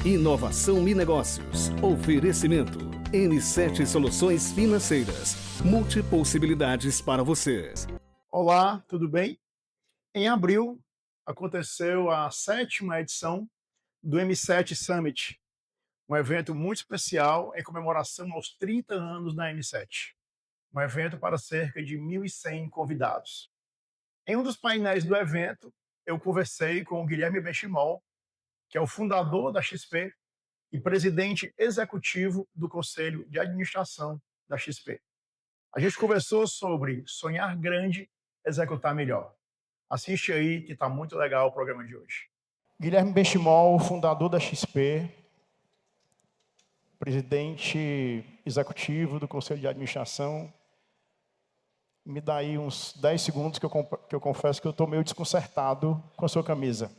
Inovação e negócios. Oferecimento. N7 Soluções Financeiras. Multipossibilidades para você. Olá, tudo bem? Em abril, aconteceu a 7ª edição do M7 Summit, um evento muito especial em comemoração aos 30 anos da M7. Um evento para cerca de 1.100 convidados. Em um dos painéis do evento, eu conversei com o Guilherme Benchimol, que é o fundador da XP e presidente executivo do Conselho de Administração da XP. A gente conversou sobre sonhar grande, executar melhor. Assiste aí, que está muito legal o programa de hoje. Guilherme Benchimol, fundador da XP, presidente executivo do Conselho de Administração. Me dá aí uns 10 segundos que eu confesso que eu estou meio desconcertado com a sua camisa.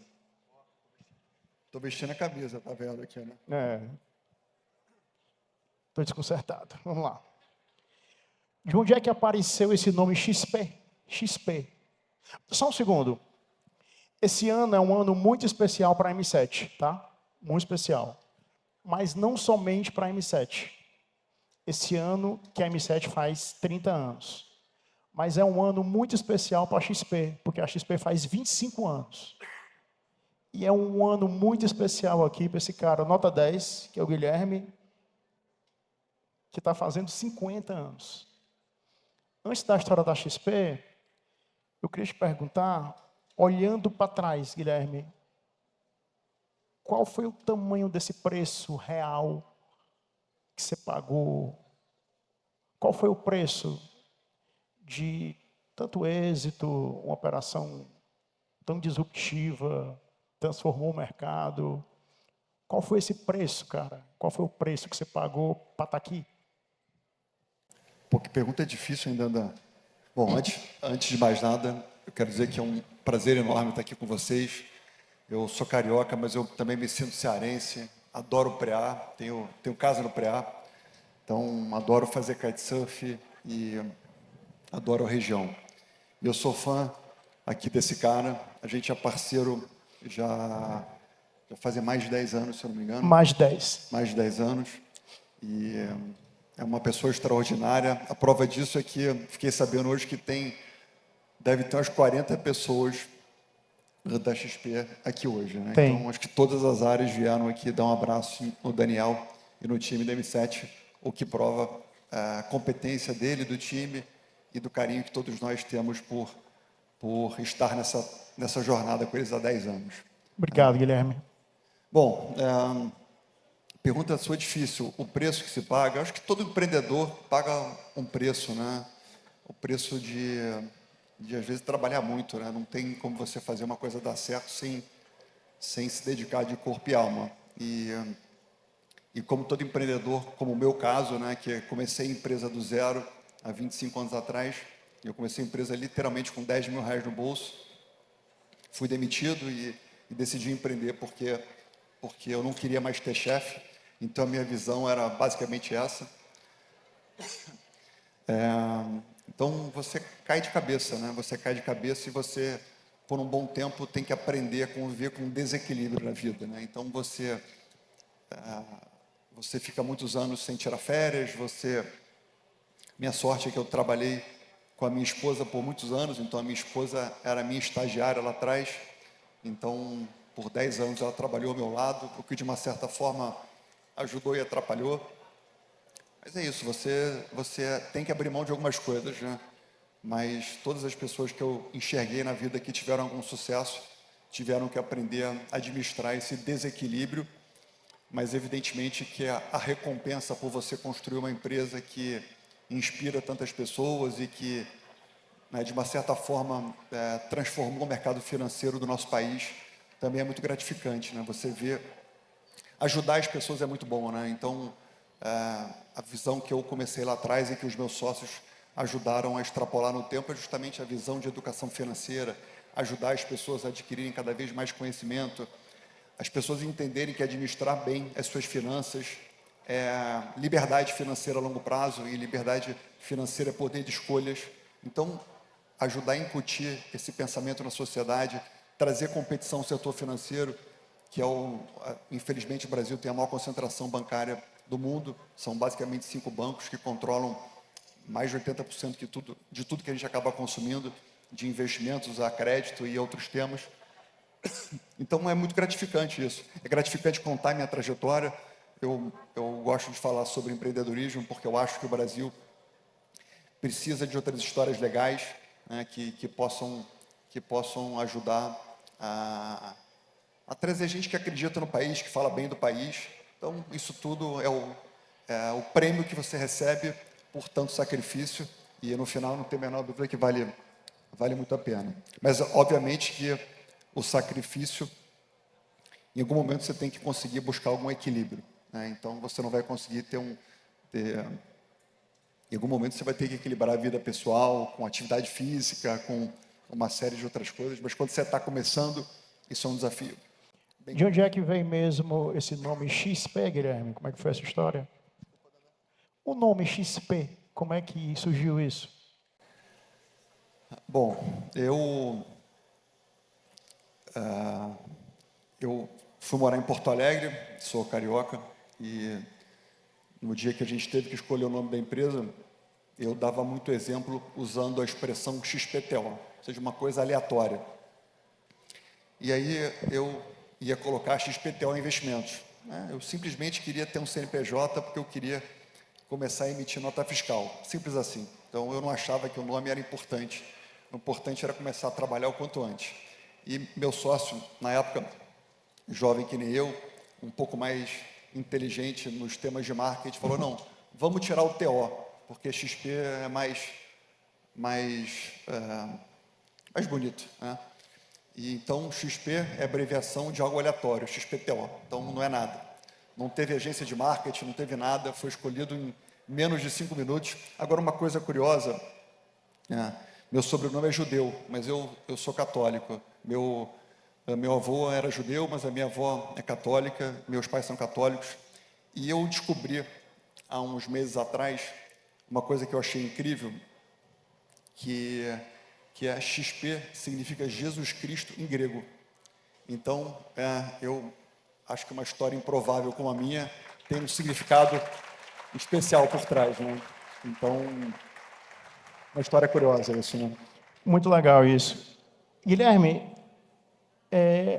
Estou vestindo a camisa, tá vendo aqui, né? Estou desconcertado. Vamos lá. De onde é que apareceu esse nome XP? XP. Só um segundo. Esse ano é um ano muito especial para a M7, tá? Muito especial. Mas não somente para a M7. Esse ano que a M7 faz 30 anos. Mas é um ano muito especial para a XP, porque a XP faz 25 anos. E é um ano muito especial aqui para esse cara, nota 10, que é o Guilherme, que está fazendo 50 anos. Antes da história da XP, eu queria te perguntar, olhando para trás, Guilherme, qual foi o tamanho desse preço real que você pagou? Qual foi o preço de tanto êxito, uma operação tão disruptiva, transformou o mercado? Qual foi esse preço, cara? Qual foi o preço que você pagou para estar aqui? Pô, que pergunta difícil ainda, André. Bom, antes de mais nada, eu quero dizer que é um prazer enorme estar aqui com vocês. Eu sou carioca, mas eu também me sinto cearense. Adoro o Preá, tenho casa no Preá. Então, adoro fazer kitesurf e adoro a região. Eu sou fã aqui desse cara. A gente é parceiro já fazem mais de 10 anos, se eu não me engano. Mais de 10. Mais de 10 anos. E é uma pessoa extraordinária. A prova disso é que eu fiquei sabendo hoje que deve ter umas 40 pessoas da XP aqui hoje, né? Então, acho que todas as áreas vieram aqui dar um abraço no Daniel e no time da M7, o que prova a competência dele, do time e do carinho que todos nós temos por estar nessa jornada com eles há 10 anos. Obrigado, Guilherme. Bom, pergunta sua difícil. O preço que se paga, eu acho que todo empreendedor paga um preço, né? O preço de às vezes trabalhar muito, né? Não tem como você fazer uma coisa dar certo sem se dedicar de corpo e alma. E como todo empreendedor, como o meu caso, né, que comecei a empresa do zero há 25 anos atrás, eu comecei a empresa literalmente com 10 mil reais no bolso, fui demitido e decidi empreender porque eu não queria mais ter chefe, então a minha visão era basicamente essa. Então você cai de cabeça, né? Você cai de cabeça e você, por um bom tempo, tem que aprender a conviver com desequilíbrio na vida, né? Então você fica muitos anos sem tirar férias. Minha sorte é que eu trabalhei com a minha esposa por muitos anos, então a minha esposa era minha estagiária lá atrás. Então, por 10 anos ela trabalhou ao meu lado, o que de uma certa forma ajudou e atrapalhou. Mas é isso, você tem que abrir mão de algumas coisas, né? Mas todas as pessoas que eu enxerguei na vida que tiveram algum sucesso, tiveram que aprender a administrar esse desequilíbrio, mas evidentemente que a recompensa por você construir uma empresa que inspira tantas pessoas e que, né, de uma certa forma, transformou o mercado financeiro do nosso país, também é muito gratificante, né? Você vê, ajudar as pessoas é muito bom, né? Então, a visão que eu comecei lá atrás e que os meus sócios ajudaram a extrapolar no tempo é justamente a visão de educação financeira, ajudar as pessoas a adquirirem cada vez mais conhecimento, as pessoas entenderem que administrar bem as suas finanças é liberdade financeira a longo prazo, e liberdade financeira é poder de escolhas. Então, ajudar a incutir esse pensamento na sociedade, trazer competição ao setor financeiro, que infelizmente o Brasil tem a maior concentração bancária do mundo. São basicamente 5 bancos que controlam mais de 80% de tudo que a gente acaba consumindo, de investimentos a crédito e outros temas. Então é muito gratificante isso. É gratificante contar minha trajetória. Eu gosto de falar sobre empreendedorismo porque eu acho que o Brasil precisa de outras histórias legais, né, que possam ajudar a trazer gente que acredita no país, que fala bem do país. Então, isso tudo é o prêmio que você recebe por tanto sacrifício, e no final não tem a menor dúvida que vale muito a pena. Mas, obviamente, que o sacrifício, em algum momento você tem que conseguir buscar algum equilíbrio, né? Então, você não vai conseguir em algum momento você vai ter que equilibrar a vida pessoal com atividade física, com uma série de outras coisas, mas quando você está começando, isso é um desafio. De onde é que vem mesmo esse nome XP, Guilherme? Como é que foi essa história? O nome XP, como é que surgiu isso? Bom, eu fui morar em Porto Alegre, sou carioca, e no dia que a gente teve que escolher o nome da empresa, eu dava muito exemplo usando a expressão XPTO, ou seja, uma coisa aleatória. E aí eu ia colocar XPTO Investimentos, né? Eu simplesmente queria ter um CNPJ porque eu queria começar a emitir nota fiscal, simples assim. Então eu não achava que o nome era importante. O importante era começar a trabalhar o quanto antes. E meu sócio, na época, jovem que nem eu, um pouco mais inteligente nos temas de marketing, falou, não, vamos tirar o TO, porque XP é mais bonito, né? E então XP é abreviação de algo aleatório, XPTO, então não é nada. Não teve agência de marketing, não teve nada, foi escolhido em menos de 5 minutos. Agora, uma coisa curiosa, meu sobrenome é judeu, mas eu sou católico. Meu avô era judeu, mas a minha avó é católica, meus pais são católicos. E eu descobri, há uns meses atrás, uma coisa que eu achei incrível, que a XP significa Jesus Cristo em grego. Então, eu acho que uma história improvável como a minha tem um significado especial por trás, né? Então, uma história curiosa isso, né? Muito legal isso. Guilherme,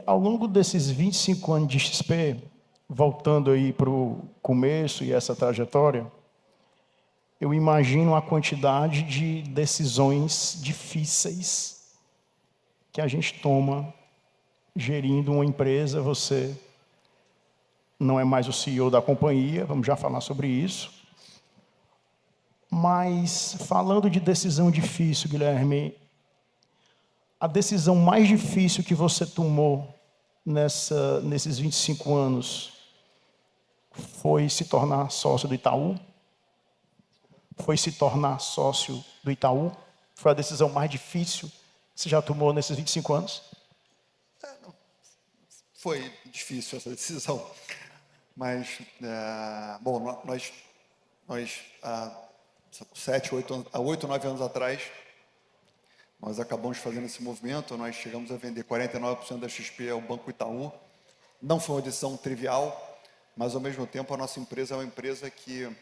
ao longo desses 25 anos de XP, voltando aí para o começo e essa trajetória, eu imagino a quantidade de decisões difíceis que a gente toma gerindo uma empresa. Você não é mais o CEO da companhia, vamos já falar sobre isso. Mas, falando de decisão difícil, Guilherme, a decisão mais difícil que você tomou nesses 25 anos foi se tornar sócio do Itaú? Foi se tornar sócio do Itaú? Foi a decisão mais difícil que você já tomou nesses 25 anos? Foi difícil essa decisão, mas, bom, nós há 8, 9 anos atrás, nós acabamos fazendo esse movimento, nós chegamos a vender 49% da XP ao Banco Itaú. Não foi uma decisão trivial, mas ao mesmo tempo a nossa empresa é uma empresa que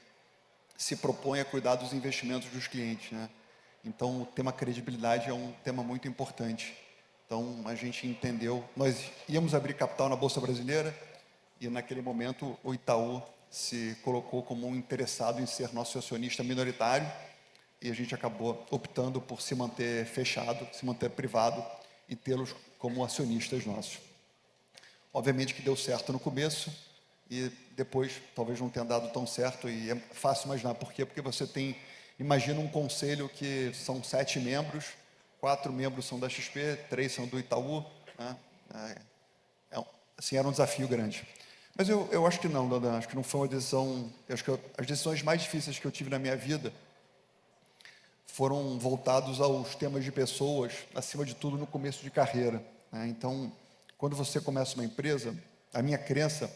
se propõe a cuidar dos investimentos dos clientes, né? Então o tema credibilidade é um tema muito importante. Então a gente entendeu, nós íamos abrir capital na Bolsa Brasileira e naquele momento o Itaú se colocou como um interessado em ser nosso acionista minoritário e a gente acabou optando por se manter fechado, se manter privado e tê-los como acionistas nossos. Obviamente que deu certo no começo e depois talvez não tenha dado tão certo, e é fácil imaginar por quê, porque você imagina um conselho que são 7 membros, 4 membros são da XP, 3 são do Itaú, né? Assim, era um desafio grande. Mas eu acho que não, Dandan, acho que não foi uma decisão, acho que as decisões mais difíceis que eu tive na minha vida foram voltados aos temas de pessoas, acima de tudo no começo de carreira, né? Então, quando você começa uma empresa, a minha crença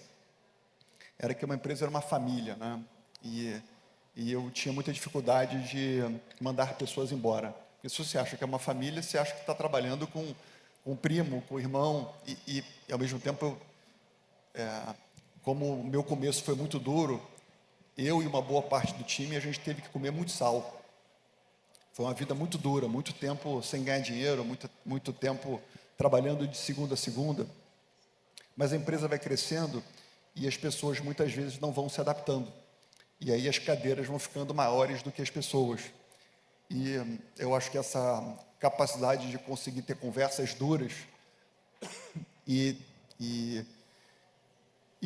era que uma empresa era uma família, né? E eu tinha muita dificuldade de mandar pessoas embora. Porque se você acha que é uma família, você acha que está trabalhando com um primo, com um irmão, e ao mesmo tempo como o meu começo foi muito duro, eu e uma boa parte do time, a gente teve que comer muito sal. Foi uma vida muito dura, muito tempo sem ganhar dinheiro, muito tempo trabalhando de segunda a segunda. Mas a empresa vai crescendo e as pessoas muitas vezes não vão se adaptando. E aí as cadeiras vão ficando maiores do que as pessoas. E eu acho que essa capacidade de conseguir ter conversas duras e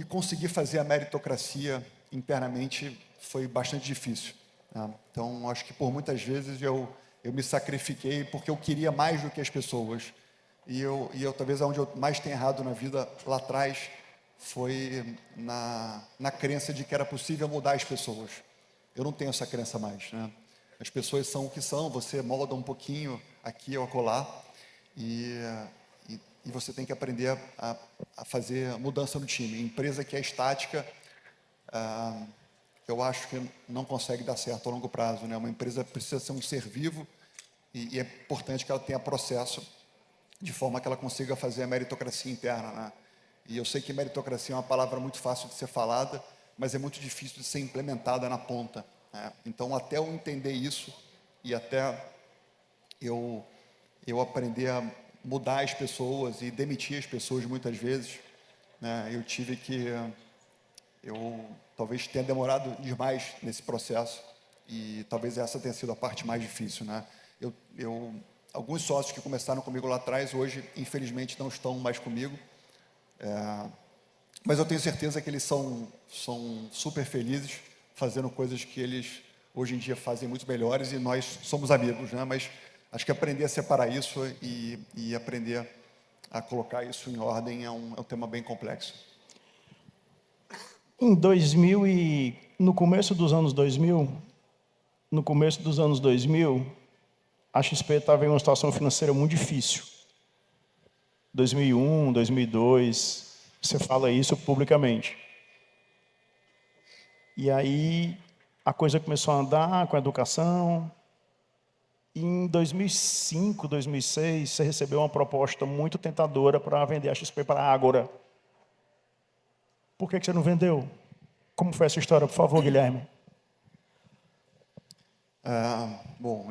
conseguir fazer a meritocracia internamente foi bastante difícil, né? Então, acho que por muitas vezes eu me sacrifiquei porque eu queria mais do que as pessoas. E eu talvez onde eu mais tenha errado na vida lá atrás foi na crença de que era possível mudar as pessoas. Eu não tenho essa crença mais, né? As pessoas são o que são, você molda um pouquinho aqui ou acolá, e você tem que aprender a fazer mudança no time. Empresa que é estática, eu acho que não consegue dar certo a longo prazo, né? Uma empresa precisa ser um ser vivo e é importante que ela tenha processo de forma que ela consiga fazer a meritocracia interna, né? E eu sei que meritocracia é uma palavra muito fácil de ser falada, mas é muito difícil de ser implementada na ponta, né? Então, até eu entender isso e até eu aprender a mudar as pessoas e demitir as pessoas muitas vezes, né? Eu talvez tenha demorado demais nesse processo e talvez essa tenha sido a parte mais difícil, né? Alguns sócios que começaram comigo lá atrás, hoje, infelizmente, não estão mais comigo, mas eu tenho certeza que eles são super felizes, fazendo coisas que eles, hoje em dia, fazem muito melhores e nós somos amigos, né? Mas acho que aprender a separar isso e aprender a colocar isso em ordem é um tema bem complexo. Em 2000 no começo dos anos 2000, a XP estava em uma situação financeira muito difícil. 2001, 2002, você fala isso publicamente. E aí a coisa começou a andar com a educação. E em 2005, 2006, você recebeu uma proposta muito tentadora para vender a XP para a Ágora. Por que você não vendeu? Como foi essa história, por favor, Guilherme? Bom,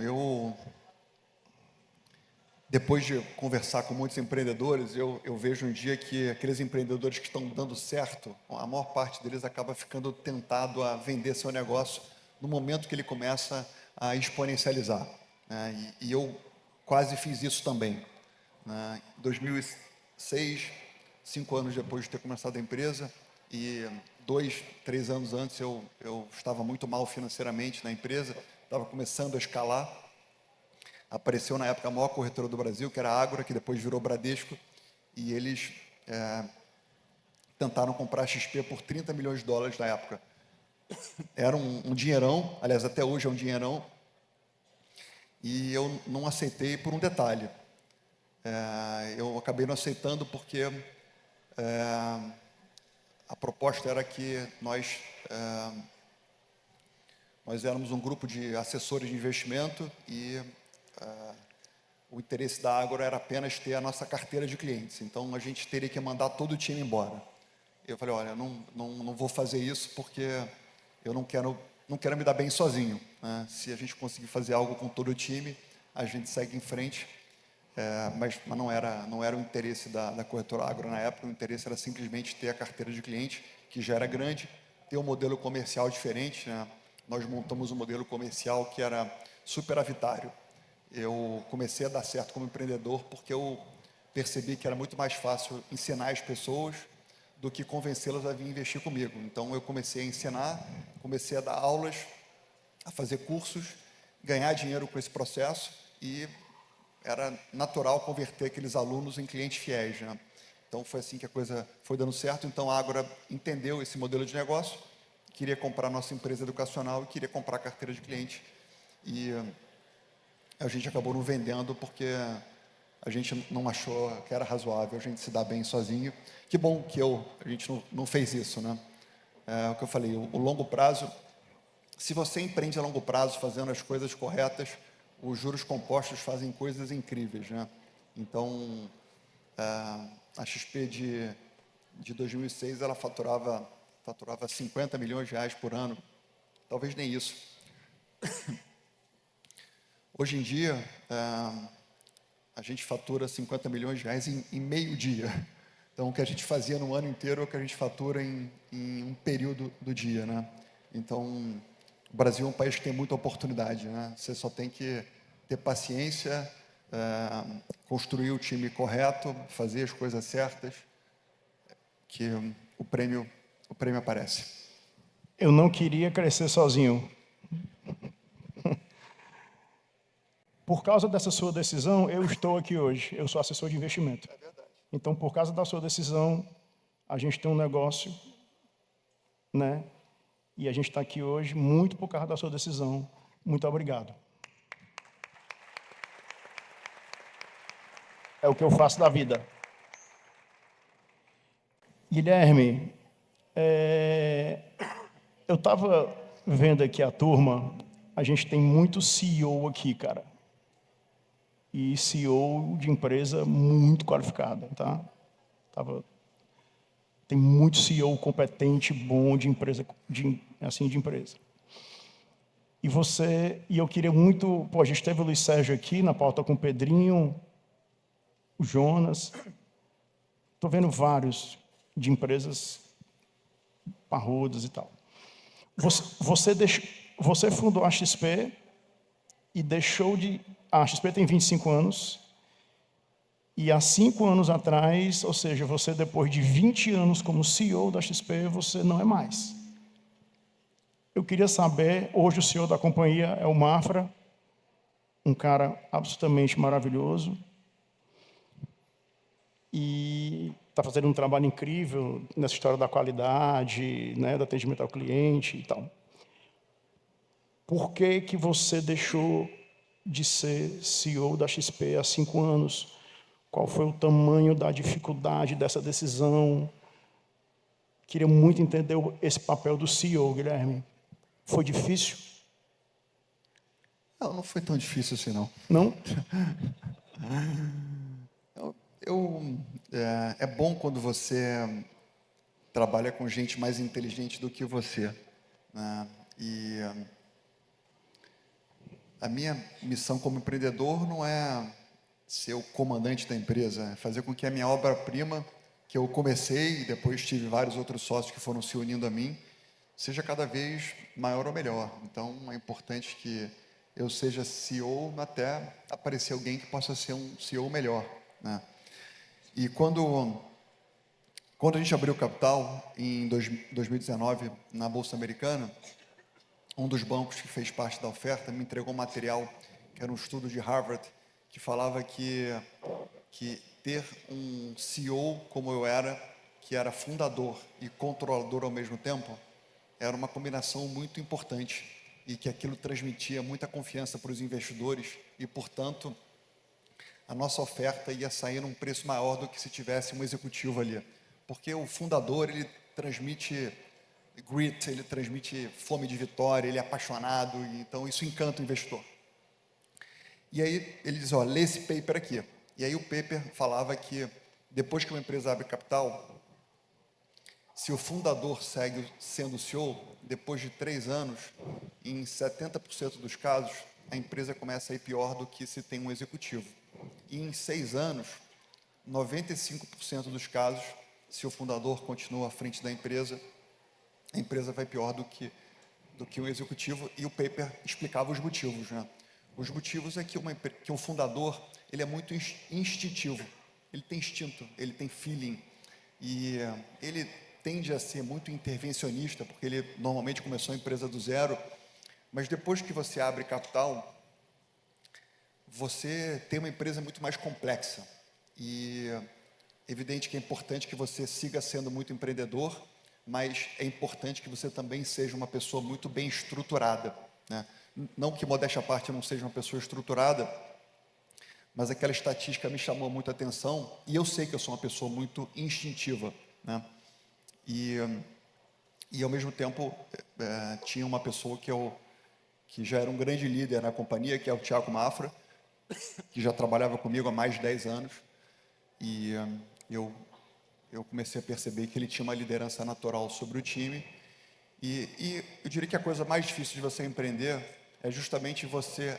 depois de conversar com muitos empreendedores, eu vejo um dia que aqueles empreendedores que estão dando certo, a maior parte deles acaba ficando tentado a vender seu negócio no momento que ele começa a exponencializar, né? E eu quase fiz isso também, né? Em 2006, 5 anos depois de ter começado a empresa, e 2, 3 anos antes eu estava muito mal financeiramente na empresa, estava começando a escalar. Apareceu na época a maior corretora do Brasil, que era a Ágora, que depois virou Bradesco, e eles tentaram comprar a XP por $30 milhões na época. Era um dinheirão, aliás, até hoje é um dinheirão, e eu não aceitei por um detalhe. Eu acabei não aceitando porque a proposta era que nós éramos um grupo de assessores de investimento e o interesse da Ágora era apenas ter a nossa carteira de clientes. Então, a gente teria que mandar todo o time embora. Eu falei, olha, não vou fazer isso porque eu não quero me dar bem sozinho, né? Se a gente conseguir fazer algo com todo o time, a gente segue em frente. Mas não era o interesse da corretora Ágora na época. O interesse era simplesmente ter a carteira de cliente, que já era grande, ter um modelo comercial diferente, né? Nós montamos um modelo comercial que era superavitário. Eu comecei a dar certo como empreendedor porque eu percebi que era muito mais fácil ensinar as pessoas do que convencê-las a vir investir comigo. Então, eu comecei a ensinar, comecei a dar aulas, a fazer cursos, ganhar dinheiro com esse processo e era natural converter aqueles alunos em clientes fiéis, né? Então, foi assim que a coisa foi dando certo. Então, a Ágora entendeu esse modelo de negócio, queria comprar a nossa empresa educacional e queria comprar a carteira de cliente. E a gente acabou não vendendo porque a gente não achou que era razoável a gente se dar bem sozinho. Que bom que a gente não fez isso, né? O que eu falei, o longo prazo, se você empreende a longo prazo fazendo as coisas corretas, os juros compostos fazem coisas incríveis, né? Então, a XP de 2006 ela faturava 50 milhões de reais por ano, talvez nem isso. Hoje em dia, a gente fatura 50 milhões de reais em meio dia. Então, o que a gente fazia no ano inteiro é o que a gente fatura em um período do dia, né? Então, o Brasil é um país que tem muita oportunidade, né? Você só tem que ter paciência, construir o time correto, fazer as coisas certas, que o prêmio aparece. Eu não queria crescer sozinho. Por causa dessa sua decisão, eu estou aqui hoje. Eu sou assessor de investimento. É verdade. Então, por causa da sua decisão, a gente tem um negócio, né? E a gente está aqui hoje muito por causa da sua decisão. Muito obrigado. É o que eu faço da vida. Guilherme, eu estava vendo aqui a turma, a gente tem muito CEO aqui, cara. E CEO de empresa muito qualificada, tá? Tem muito CEO competente, bom de empresa, de empresa. E eu queria muito, a gente teve o Luiz Sérgio aqui na pauta com o Pedrinho, o Jonas. Estou vendo vários de empresas parrudas e tal. Você fundou a XP e deixou de... A XP tem 25 anos. E há 5 anos atrás, ou seja, você depois de 20 anos como CEO da XP, você não é mais. Eu queria saber, hoje o CEO da companhia é o Mafra, um cara absolutamente maravilhoso. E está fazendo um trabalho incrível nessa história da qualidade, né, do atendimento ao cliente e tal. Por que você deixou de ser CEO da XP há 5 anos? Qual foi o tamanho da dificuldade dessa decisão? Queria muito entender esse papel do CEO, Guilherme. Foi difícil? Não foi tão difícil assim, não. Não? É bom quando você trabalha com gente mais inteligente do que você, né? E a minha missão como empreendedor não é ser o comandante da empresa, é fazer com que a minha obra-prima, que eu comecei e depois tive vários outros sócios que foram se unindo a mim, seja cada vez maior ou melhor. Então, é importante que eu seja CEO até aparecer alguém que possa ser um CEO melhor, né? E quando a gente abriu o capital, em 2019, na Bolsa Americana, um dos bancos que fez parte da oferta me entregou um material, que era um estudo de Harvard, que falava que ter um CEO como eu era, que era fundador e controlador ao mesmo tempo, era uma combinação muito importante e que aquilo transmitia muita confiança para os investidores e, portanto, a nossa oferta ia sair num preço maior do que se tivesse um executivo ali. Porque o fundador, ele transmite grit, ele transmite fome de vitória, ele é apaixonado, então isso encanta o investidor. E aí ele diz, lê esse paper aqui. E aí o paper falava que depois que uma empresa abre capital, se o fundador segue sendo CEO, depois de 3 anos, em 70% dos casos, a empresa começa a ir pior do que se tem um executivo. E em 6 anos, 95% dos casos, se o fundador continua à frente da empresa, a empresa vai pior do que um executivo, e o paper explicava os motivos, né? Os motivos é que um fundador, ele é muito instintivo, ele tem instinto, ele tem feeling, e ele tende a ser muito intervencionista, porque ele normalmente começou a empresa do zero, mas depois que você abre capital, você tem uma empresa muito mais complexa, e é evidente que é importante que você siga sendo muito empreendedor, mas é importante que você também seja uma pessoa muito bem estruturada, né? Não que, modéstia à parte, eu não seja uma pessoa estruturada, mas aquela estatística me chamou muita atenção, e eu sei que eu sou uma pessoa muito instintiva, né? E ao mesmo tempo, tinha uma pessoa que já era um grande líder na companhia, que é o Thiago Mafra, que já trabalhava comigo há mais de 10 anos, e eu eu comecei a perceber que ele tinha uma liderança natural sobre o time. E eu diria que a coisa mais difícil de você empreender é justamente você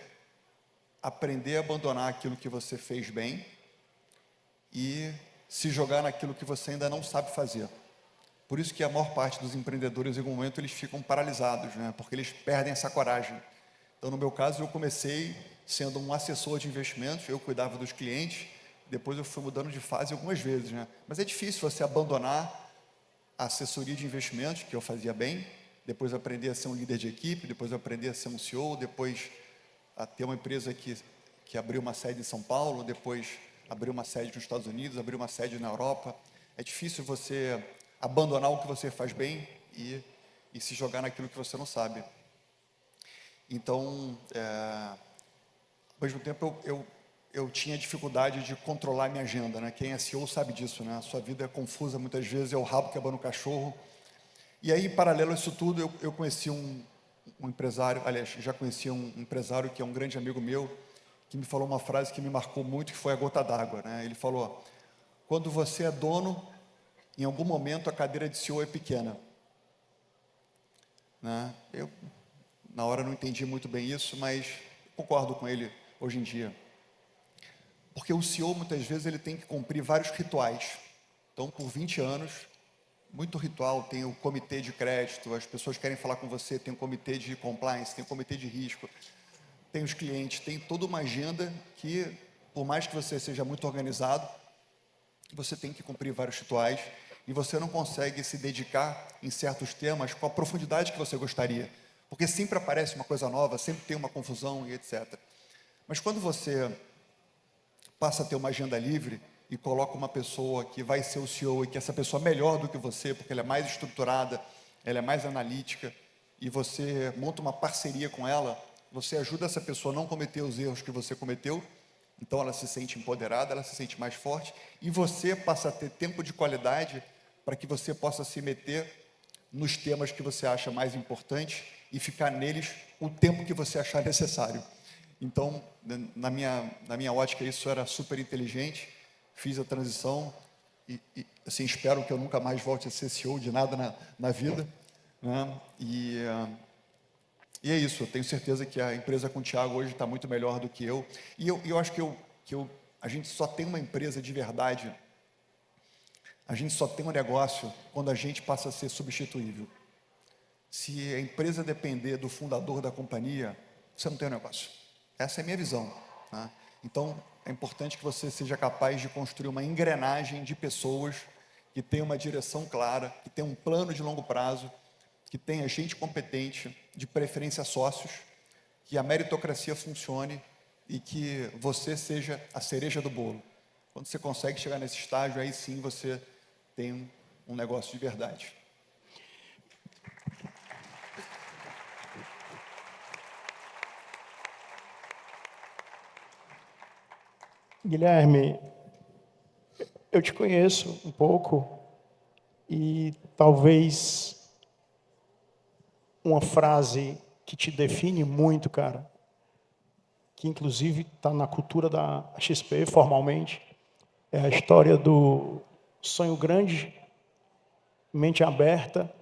aprender a abandonar aquilo que você fez bem e se jogar naquilo que você ainda não sabe fazer. Por isso que a maior parte dos empreendedores, em algum momento, eles ficam paralisados, né? Porque eles perdem essa coragem. Então, no meu caso, eu comecei sendo um assessor de investimentos, eu cuidava dos clientes, depois eu fui mudando de fase algumas vezes, né? Mas é difícil você abandonar a assessoria de investimentos, que eu fazia bem, depois aprender a ser um líder de equipe, depois aprender a ser um CEO, depois a ter uma empresa que abriu uma sede em São Paulo, depois abriu uma sede nos Estados Unidos, abriu uma sede na Europa. É difícil você abandonar o que você faz bem e se jogar naquilo que você não sabe. Então, ao mesmo tempo, eu tinha dificuldade de controlar a minha agenda, né? Quem é CEO sabe disso, né? A sua vida é confusa muitas vezes, é o rabo que abana o cachorro. E aí, em paralelo a isso tudo, eu conheci um empresário, aliás, já conheci um empresário que é um grande amigo meu, que me falou uma frase que me marcou muito, que foi a gota d'água, né? Ele falou: quando você é dono, em algum momento a cadeira de CEO é pequena, né? Eu, na hora, não entendi muito bem isso, mas concordo com ele hoje em dia. Porque o CEO, muitas vezes, ele tem que cumprir vários rituais. Então, por 20 anos, muito ritual, tem o comitê de crédito, as pessoas querem falar com você, tem o comitê de compliance, tem o comitê de risco, tem os clientes, tem toda uma agenda que, por mais que você seja muito organizado, você tem que cumprir vários rituais e você não consegue se dedicar em certos temas com a profundidade que você gostaria, porque sempre aparece uma coisa nova, sempre tem uma confusão e etc. Mas quando você passa a ter uma agenda livre e coloca uma pessoa que vai ser o CEO e que essa pessoa é melhor do que você, porque ela é mais estruturada, ela é mais analítica, e você monta uma parceria com ela, você ajuda essa pessoa a não cometer os erros que você cometeu, então ela se sente empoderada, ela se sente mais forte, e você passa a ter tempo de qualidade para que você possa se meter nos temas que você acha mais importantes e ficar neles o tempo que você achar necessário. Então, na minha ótica, isso era super inteligente, fiz a transição e assim, espero que eu nunca mais volte a ser CEO de nada na vida, né? E é isso, eu tenho certeza que a empresa com o Thiago hoje está muito melhor do que eu. E eu acho que a gente só tem uma empresa de verdade, a gente só tem um negócio quando a gente passa a ser substituível. Se a empresa depender do fundador da companhia, você não tem um negócio. Essa é a minha visão, né? Então, é importante que você seja capaz de construir uma engrenagem de pessoas que tenham uma direção clara, que tenham um plano de longo prazo, que tenha gente competente, de preferência sócios, que a meritocracia funcione e que você seja a cereja do bolo. Quando você consegue chegar nesse estágio, aí sim você tem um negócio de verdade. Guilherme, eu te conheço um pouco e talvez uma frase que te define muito, cara, que inclusive está na cultura da XP formalmente, é a história do sonho grande, mente aberta,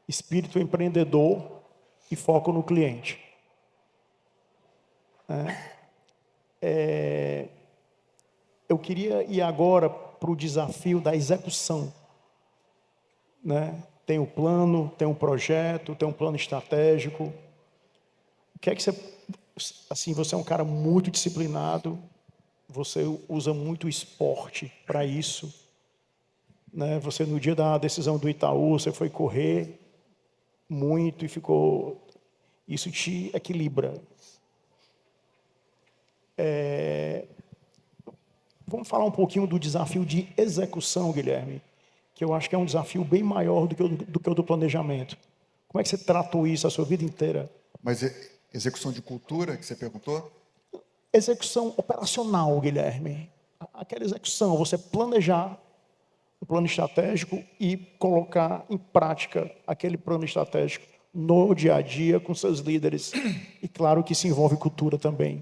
espírito empreendedor e foco no cliente. Eu queria ir agora para o desafio da execução, né? Tem o plano, tem um projeto, tem um plano estratégico. O que é que você... Assim, você é um cara muito disciplinado, você usa muito esporte para isso, né? Você, no dia da decisão do Itaú, você foi correr muito e ficou... Isso te equilibra. Vamos falar um pouquinho do desafio de execução, Guilherme, que eu acho que é um desafio bem maior do que o do planejamento. Como é que você tratou isso a sua vida inteira? Mas execução de cultura, que você perguntou? Execução operacional, Guilherme. Aquela execução, você planejar um plano estratégico e colocar em prática aquele plano estratégico no dia a dia com seus líderes. E claro que isso envolve cultura também.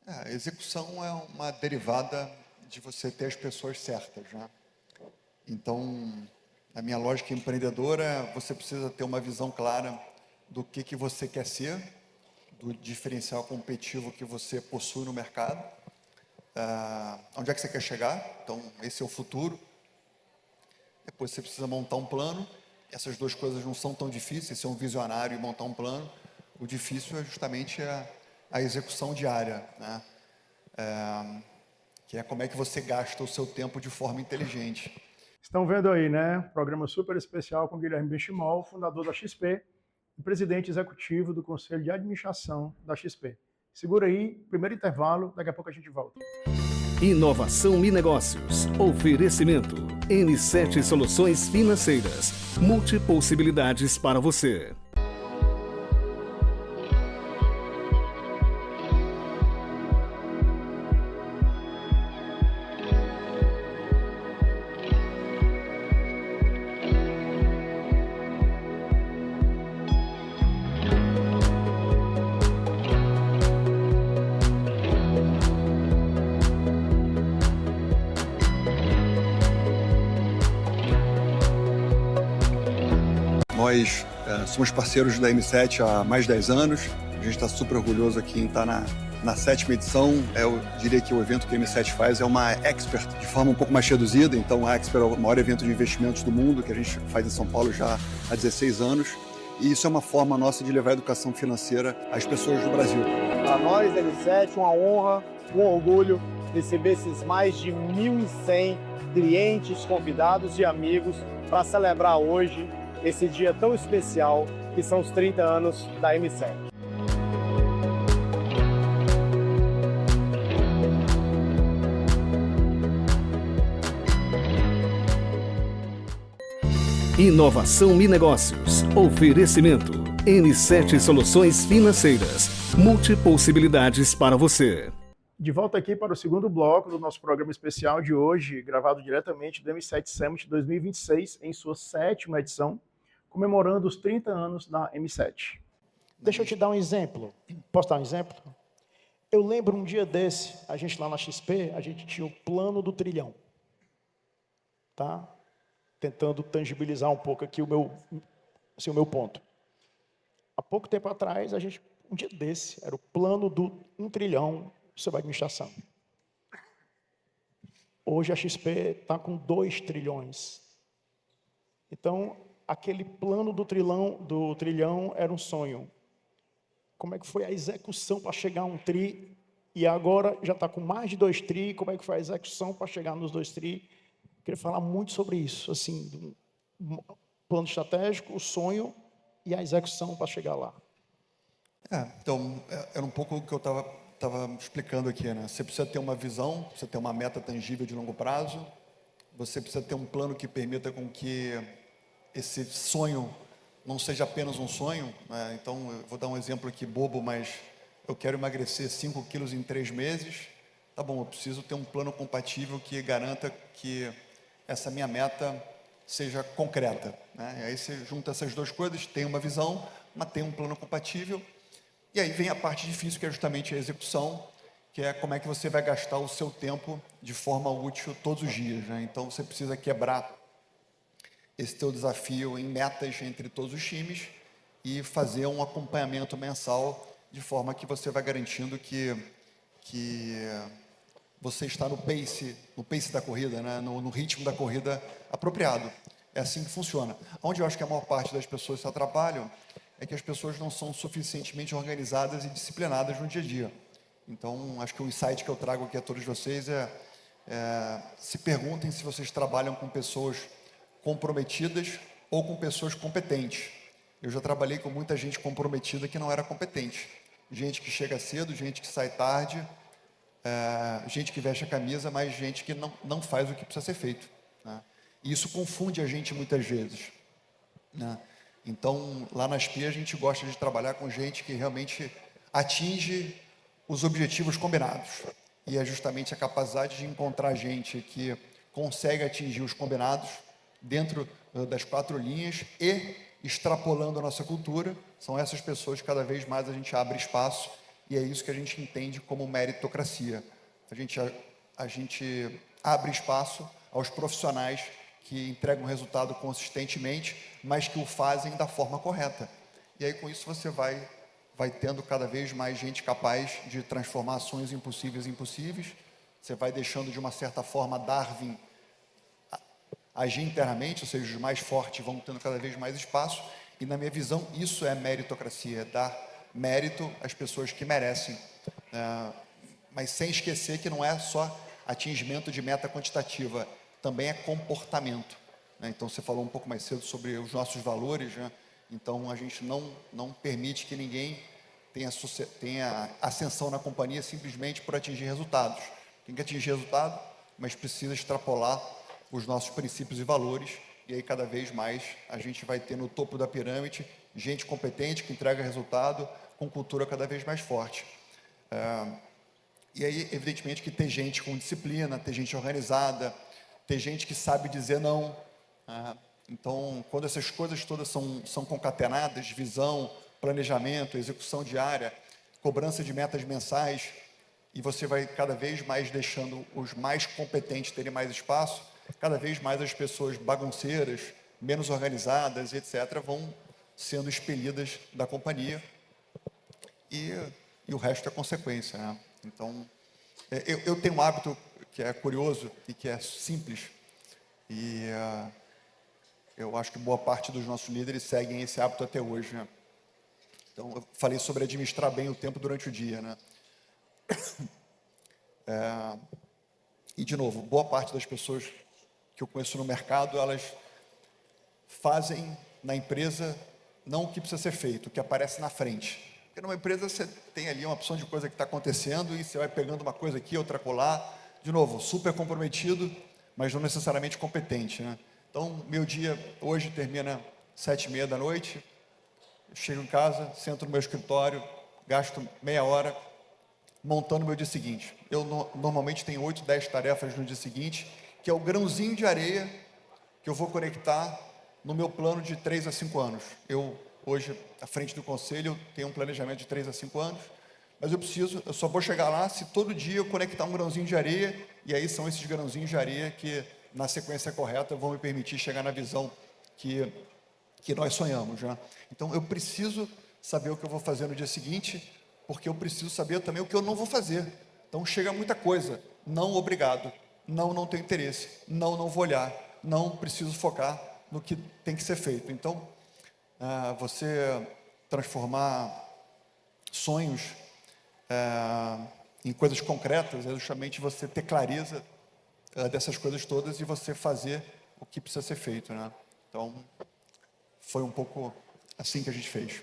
A execução é uma derivada de você ter as pessoas certas, né? Então, a minha lógica empreendedora, você precisa ter uma visão clara do que você quer ser, do diferencial competitivo que você possui no mercado, onde é que você quer chegar, então esse é o futuro. Depois você precisa montar um plano. Essas duas coisas não são tão difíceis, ser um visionário e montar um plano. O difícil é justamente a execução diária, né? Que é como é que você gasta o seu tempo de forma inteligente. Estão vendo aí, né? Programa super especial com Guilherme Benchimol, fundador da XP e presidente executivo do Conselho de Administração da XP. Segura aí, primeiro intervalo, daqui a pouco a gente volta. Inovação e negócios. Oferecimento. N7 Soluções Financeiras. Multipossibilidades para você. Nós somos parceiros da M7 há mais de 10 anos. A gente está super orgulhoso aqui em estar na 7ª edição. Eu diria que o evento que a M7 faz é uma Expert de forma um pouco mais reduzida. Então, a Expert é o maior evento de investimentos do mundo, que a gente faz em São Paulo já há 16 anos. E isso é uma forma nossa de levar a educação financeira às pessoas do Brasil. Para nós, M7, uma honra, um orgulho receber esses mais de 1.100 clientes, convidados e amigos para celebrar hoje esse dia tão especial que são os 30 anos da M7. Inovação e negócios. Oferecimento. N7 Soluções Financeiras. Multipossibilidades para você. De volta aqui para o segundo bloco do nosso programa especial de hoje, gravado diretamente do M7 Summit 2026, em sua 7ª edição, comemorando os 30 anos da M7. Deixa eu te dar um exemplo. Posso dar um exemplo? Eu lembro um dia desse, a gente lá na XP, a gente tinha o plano do trilhão. Tá? Tentando tangibilizar um pouco aqui o meu ponto. Há pouco tempo atrás, um dia desse, era o plano do 1 trilhão sobre a administração. Hoje a XP está com 2 trilhões. Então, aquele plano do trilhão era um sonho. Como é que foi a execução para chegar a 1 tri? E agora já está com mais de 2 tri. Como é que foi a execução para chegar nos 2 tri? Queria falar muito sobre isso, assim, do plano estratégico, o sonho e a execução para chegar lá. Então, era um pouco o que eu estava explicando aqui, né? Você precisa ter uma visão, precisa ter uma meta tangível de longo prazo, você precisa ter um plano que permita com que esse sonho não seja apenas um sonho, né? Então, eu vou dar um exemplo aqui bobo, mas eu quero emagrecer 5 quilos em 3 meses. Tá bom, eu preciso ter um plano compatível que garanta que essa minha meta seja concreta, né? E aí você junta essas duas coisas, tem uma visão, mas tem um plano compatível. E aí vem a parte difícil, que é justamente a execução, que é como é que você vai gastar o seu tempo de forma útil todos os dias, né? Então, você precisa quebrar esse teu desafio em metas entre todos os times e fazer um acompanhamento mensal de forma que você vai garantindo que você está no pace da corrida, né? no ritmo da corrida apropriado. É assim que funciona. Onde eu acho que a maior parte das pessoas se atrapalham é que as pessoas não são suficientemente organizadas e disciplinadas no dia a dia. Então, acho que o insight que eu trago aqui a todos vocês se perguntem se vocês trabalham com pessoas comprometidas ou com pessoas competentes. Eu já trabalhei com muita gente comprometida que não era competente. Gente que chega cedo, gente que sai tarde, gente que veste a camisa, mas gente que não faz o que precisa ser feito, né? E isso confunde a gente muitas vezes, né? Então, lá na SPI, a gente gosta de trabalhar com gente que realmente atinge os objetivos combinados. E é justamente a capacidade de encontrar gente que consegue atingir os combinados dentro das 4 linhas e extrapolando a nossa cultura. São essas pessoas que cada vez mais a gente abre espaço, e é isso que a gente entende como meritocracia. A gente abre espaço aos profissionais que entregam resultado consistentemente, mas que o fazem da forma correta. E aí, com isso, você vai tendo cada vez mais gente capaz de transformar ações impossíveis em possíveis. Você vai deixando, de uma certa forma, Darwin agir internamente, ou seja, os mais fortes vão tendo cada vez mais espaço. E, na minha visão, isso é meritocracia, é dar mérito às pessoas que merecem. Mas sem esquecer que não é só atingimento de meta quantitativa, também é comportamento, né? Então, você falou um pouco mais cedo sobre os nossos valores, né? Então, a gente não permite que ninguém tenha ascensão na companhia simplesmente por atingir resultados. Tem que atingir resultado, mas precisa extrapolar os nossos princípios e valores, e aí cada vez mais a gente vai ter no topo da pirâmide gente competente que entrega resultado com cultura cada vez mais forte. E aí, evidentemente, que ter gente com disciplina, ter gente organizada, ter gente que sabe dizer não. Então, quando essas coisas todas são concatenadas, visão, planejamento, execução diária, cobrança de metas mensais, e você vai cada vez mais deixando os mais competentes terem mais espaço, cada vez mais as pessoas bagunceiras, menos organizadas, etc., vão sendo expelidas da companhia, e o resto é consequência, né? Então, eu tenho um hábito que é curioso e que é simples, e eu acho que boa parte dos nossos líderes seguem esse hábito até hoje, né? Então, eu falei sobre administrar bem o tempo durante o dia, né? E, de novo, boa parte das pessoas que eu conheço no mercado, elas fazem na empresa não o que precisa ser feito, o que aparece na frente. Porque numa empresa você tem ali uma opção de coisa que está acontecendo e você vai pegando uma coisa aqui, outra colar. De novo, super comprometido, mas não necessariamente competente, né? Então, meu dia hoje termina 7h30 da noite, eu chego em casa, sento no meu escritório, gasto meia hora montando o meu dia seguinte. Eu normalmente tenho 8, 10 tarefas no dia seguinte, que é o grãozinho de areia que eu vou conectar no meu plano de 3 a 5 anos. Eu, hoje, à frente do conselho, tenho um planejamento de 3 a 5 anos, mas eu só vou chegar lá se todo dia eu conectar um grãozinho de areia, e aí são esses grãozinhos de areia que, na sequência correta, vão me permitir chegar na visão que nós sonhamos, né? Então, eu preciso saber o que eu vou fazer no dia seguinte, porque eu preciso saber também o que eu não vou fazer. Então, chega muita coisa. Não, obrigado. Não tenho interesse. Não vou olhar. Não preciso focar no que tem que ser feito. Então, você transformar sonhos em coisas concretas é justamente você ter clareza dessas coisas todas e você fazer o que precisa ser feito, né? Então, foi um pouco assim que a gente fez.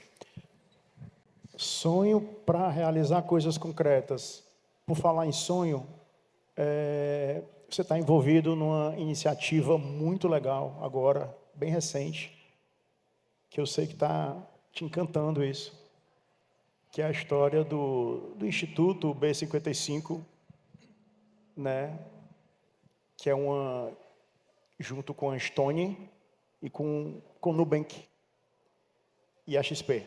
Sonho para realizar coisas concretas. Por falar em sonho, você está envolvido numa iniciativa muito legal agora, bem recente, que eu sei que está te encantando isso, que é a história do Instituto B55, né? Que é junto com a Stone e com o Nubank e a XP,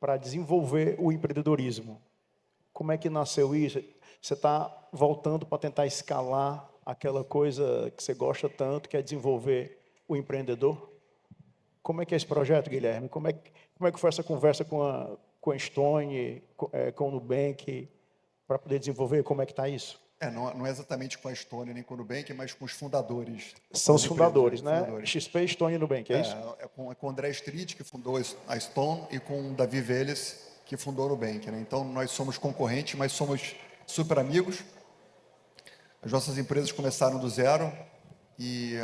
para desenvolver o empreendedorismo. Como é que nasceu isso? Você está voltando para tentar escalar aquela coisa que você gosta tanto, que é desenvolver o empreendedor? Como é que é esse projeto, Guilherme? Como é que foi essa conversa com a Stone, com o Nubank, para poder desenvolver? Como é que está isso? Não é exatamente com a Stone nem com o Nubank, mas com os fundadores. São os fundadores, né? Fundadores. XP, Stone e Nubank, é isso? É com o André Street, que fundou a Stone, e com o Davi Vélez, que fundou o Nubank, né? Então, nós somos concorrentes, mas somos super amigos. As nossas empresas começaram do zero e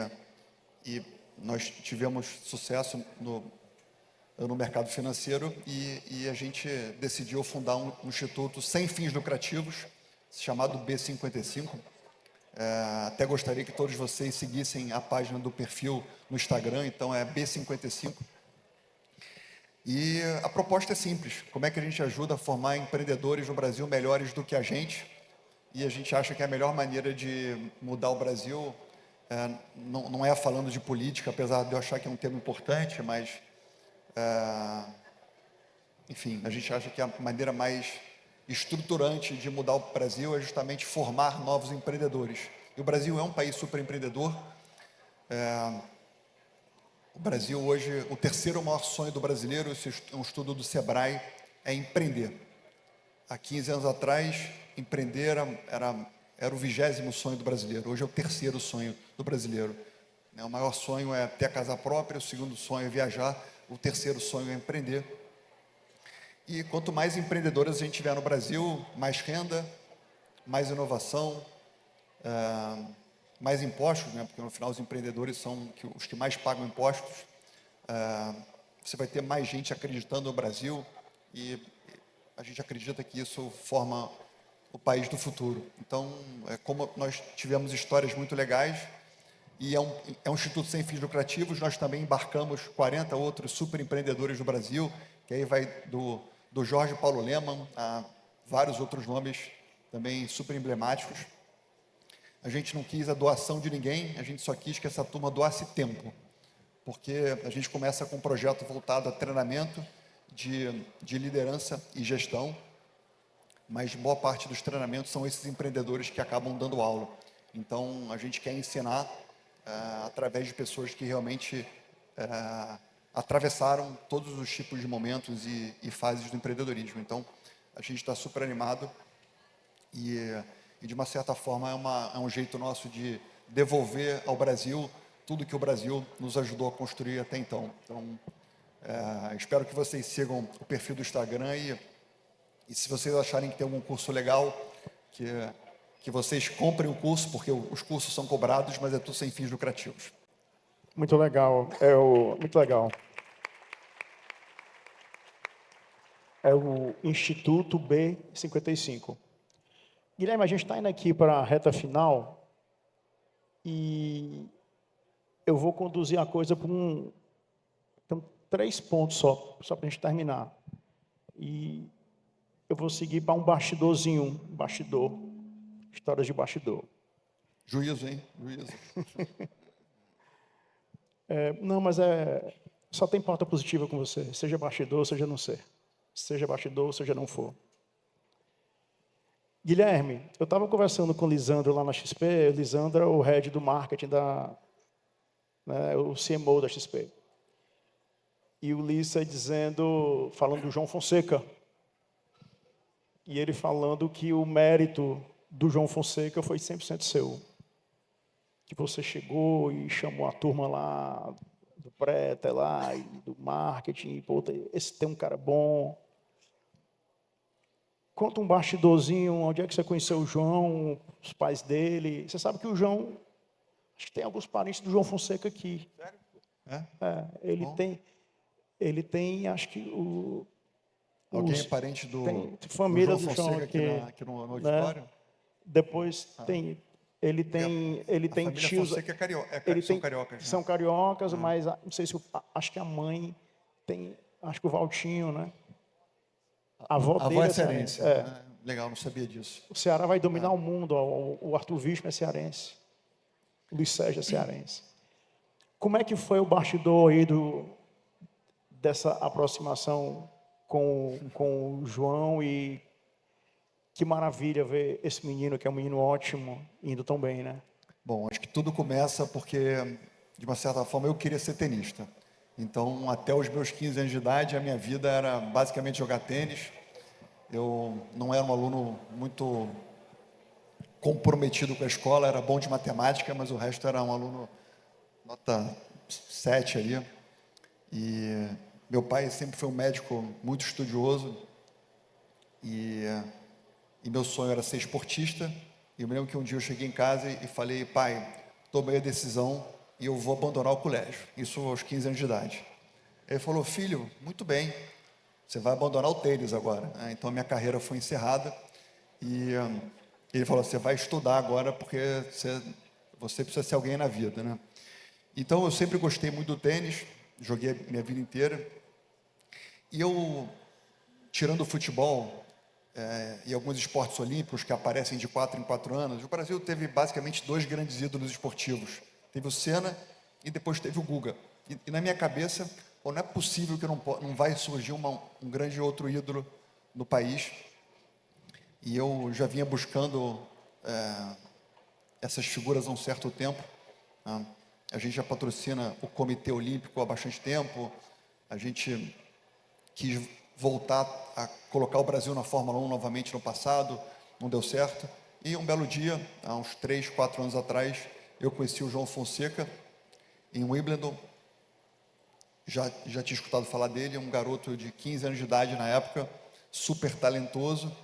nós tivemos sucesso no mercado financeiro e a gente decidiu fundar um instituto sem fins lucrativos, chamado B55. Até gostaria que todos vocês seguissem a página do perfil no Instagram, então é B55. E a proposta é simples: como é que a gente ajuda a formar empreendedores no Brasil melhores do que a gente? E a gente acha que a melhor maneira de mudar o Brasil não é falando de política, apesar de eu achar que é um tema importante, mas, enfim, a gente acha que a maneira mais estruturante de mudar o Brasil é justamente formar novos empreendedores. E o Brasil é um país super empreendedor. O Brasil hoje, o terceiro maior sonho do brasileiro, esse é um estudo do Sebrae, é empreender. Há 15 anos atrás, empreender era o 20º sonho do brasileiro. Hoje é o terceiro sonho do brasileiro. O maior sonho é ter a casa própria, o segundo sonho é viajar, o terceiro sonho é empreender. E quanto mais empreendedores a gente tiver no Brasil, mais renda, mais inovação, mais impostos, né? Porque no final os empreendedores são os que mais pagam impostos. Você vai ter mais gente acreditando no Brasil e a gente acredita que isso forma o país do futuro. Então, como nós tivemos histórias muito legais e é um instituto sem fins lucrativos, nós também embarcamos 40 outros super empreendedores do Brasil, que aí vai do Jorge Paulo Lemann a vários outros nomes também super emblemáticos. A gente não quis a doação de ninguém, a gente só quis que essa turma doasse tempo, porque a gente começa com um projeto voltado a treinamento de liderança e gestão, mas boa parte dos treinamentos são esses empreendedores que acabam dando aula. Então, a gente quer ensinar através de pessoas que realmente atravessaram todos os tipos de momentos e fases do empreendedorismo. Então, a gente está super animado e de uma certa forma é um jeito nosso de devolver ao Brasil tudo que o Brasil nos ajudou a construir até então. Então, espero que vocês sigam o perfil do Instagram e se vocês acharem que tem algum curso legal, que vocês comprem o curso, porque os cursos são cobrados, mas é tudo sem fins lucrativos. Muito legal, muito legal. É o Instituto B55. Guilherme, a gente está indo aqui para a reta final e eu vou conduzir a coisa para Então, 3 pontos só para a gente terminar. E eu vou seguir para um bastidorzinho, histórias de bastidor. Juízo, hein? Juízo. Não, mas só tem pauta positiva com você, seja bastidor, seja não ser. Seja bastidor, seja não for. Guilherme, eu estava conversando com o Lisandro lá na XP, Lisandro é o head do marketing o CMO da XP. E o Lissa falando do João Fonseca. E ele falando que o mérito do João Fonseca foi 100% seu. Que você chegou e chamou a turma lá, do pré lá, e do marketing, e, pô, esse tem um cara bom. Conta um bastidorzinho, onde é que você conheceu o João, os pais dele. Você sabe que o João, acho que tem alguns parentes do João Fonseca aqui. Sério? Ele tem, acho que Alguém é parente tem família do João Fonseca aqui no auditório? Né? Depois ele tem tios. Fonseca são cariocas. São cariocas, mas não sei se acho que a mãe tem, acho que o Valtinho, né? A avó dele é cearense. Legal, não sabia disso. O Ceará vai dominar o mundo. O Arthur Wichmann é cearense. O Luiz Sérgio é cearense. Como é que foi o bastidor aí dessa aproximação com o João e que maravilha ver esse menino, que é um menino ótimo, indo tão bem, né? Bom, acho que tudo começa porque, de uma certa forma, eu queria ser tenista. Então, até os meus 15 anos de idade, a minha vida era basicamente jogar tênis. Eu não era um aluno muito comprometido com a escola, era bom de matemática, mas o resto era um aluno nota 7 ali. E meu pai sempre foi um médico muito estudioso e meu sonho era ser esportista. E eu me lembro que um dia eu cheguei em casa e falei: pai, tomei a decisão e eu vou abandonar o colégio. Isso aos 15 anos de idade. Ele falou: filho, muito bem, você vai abandonar o tênis agora. Então a minha carreira foi encerrada e ele falou: você vai estudar agora porque você precisa ser alguém na vida, né? Então eu sempre gostei muito do tênis, joguei a minha vida inteira. E eu, tirando o futebol e alguns esportes olímpicos que aparecem de 4 em 4 anos, o Brasil teve basicamente 2 grandes ídolos esportivos. Teve o Senna e depois teve o Guga. E na minha cabeça, não é possível que não vai surgir um grande outro ídolo no país. E eu já vinha buscando essas figuras há um certo tempo. A gente já patrocina o Comitê Olímpico há bastante tempo. A gente quis voltar a colocar o Brasil na Fórmula 1 novamente no passado, não deu certo. E um belo dia, há uns 3, 4 anos atrás, eu conheci o João Fonseca em Wimbledon. Já tinha escutado falar dele, um garoto de 15 anos de idade na época, super talentoso.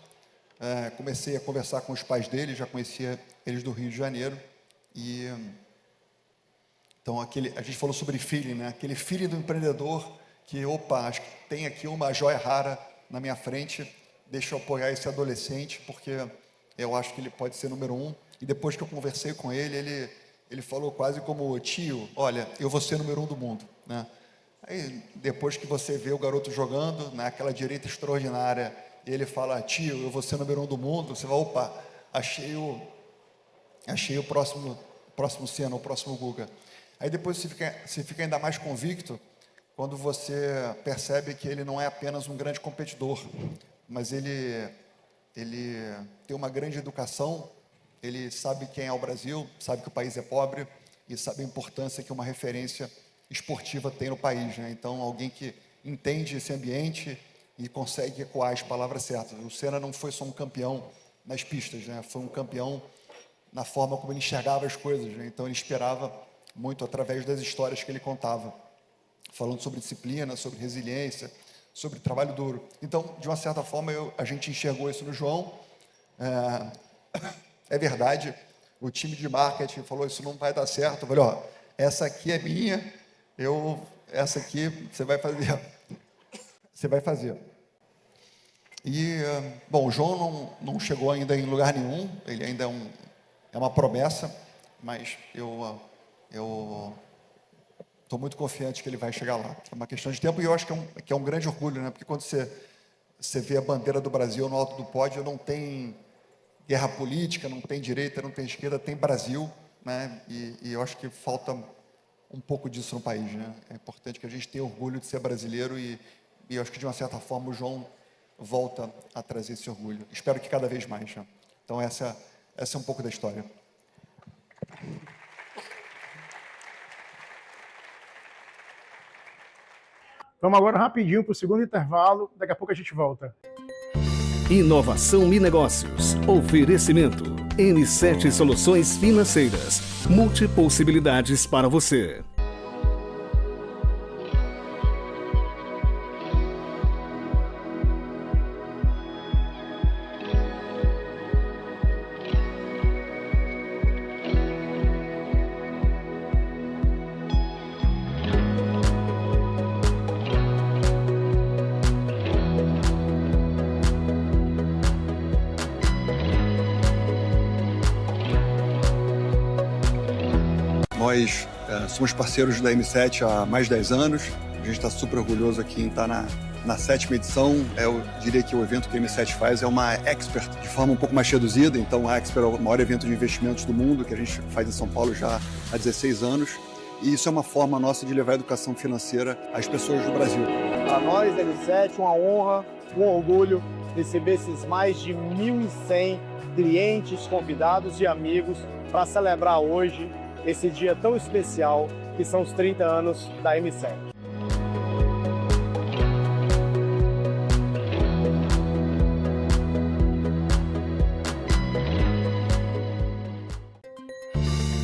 Comecei a conversar com os pais dele, já conhecia eles do Rio de Janeiro. E então a gente falou sobre feeling, né? Aquele feeling do empreendedor que, opa, acho que tem aqui uma joia rara na minha frente, deixa eu apoiar esse adolescente, porque eu acho que ele pode ser número 1. E depois que eu conversei com ele falou quase como: tio, olha, eu vou ser número 1 do mundo, né? Aí, depois que você vê o garoto jogando, naquela direita extraordinária, e ele fala: tio, eu vou ser número 1 do mundo, você vai: opa, achei o próximo Senna, o próximo Guga. Aí depois você fica ainda mais convicto quando você percebe que ele não é apenas um grande competidor, mas ele tem uma grande educação, ele sabe quem é o Brasil, sabe que o país é pobre e sabe a importância que uma referência esportiva tem no país, né? Então, alguém que entende esse ambiente e consegue ecoar as palavras certas. O Senna não foi só um campeão nas pistas, né? Foi um campeão na forma como ele enxergava as coisas, né? Então, ele esperava muito através das histórias que ele contava, falando sobre disciplina, sobre resiliência, sobre trabalho duro. Então, de uma certa forma, a gente enxergou isso no João. É verdade, o time de marketing falou: isso não vai dar certo. Eu falei: ó, essa aqui é minha, essa aqui você vai fazer. Você vai fazer. E, bom, o João não chegou ainda em lugar nenhum, ele ainda é uma promessa, mas eu estou muito confiante que ele vai chegar lá. É uma questão de tempo, e eu acho que é um grande orgulho, né? Porque quando você vê a bandeira do Brasil no alto do pódio, não tem guerra política, não tem direita, não tem esquerda, tem Brasil, né? E eu acho que falta um pouco disso no país, né? É importante que a gente tenha orgulho de ser brasileiro e eu acho que, de uma certa forma, o João volta a trazer esse orgulho. Espero que cada vez mais, né? Então, essa é um pouco da história. Vamos agora rapidinho para o segundo intervalo, daqui a pouco a gente volta. Inovação e Negócios. Oferecimento. N7 Soluções Financeiras. Multipossibilidades para você. Nós somos parceiros da M7 há mais de 10 anos. A gente está super orgulhoso aqui em estar na 7ª edição. Eu diria que o evento que a M7 faz é uma Expert de forma um pouco mais reduzida. Então, a Expert é o maior evento de investimentos do mundo, que a gente faz em São Paulo já há 16 anos. E isso é uma forma nossa de levar a educação financeira às pessoas do Brasil. Para nós, M7, uma honra, um orgulho receber esses mais de 1.100 clientes, convidados e amigos para celebrar hoje esse dia tão especial que são os 30 anos da M7.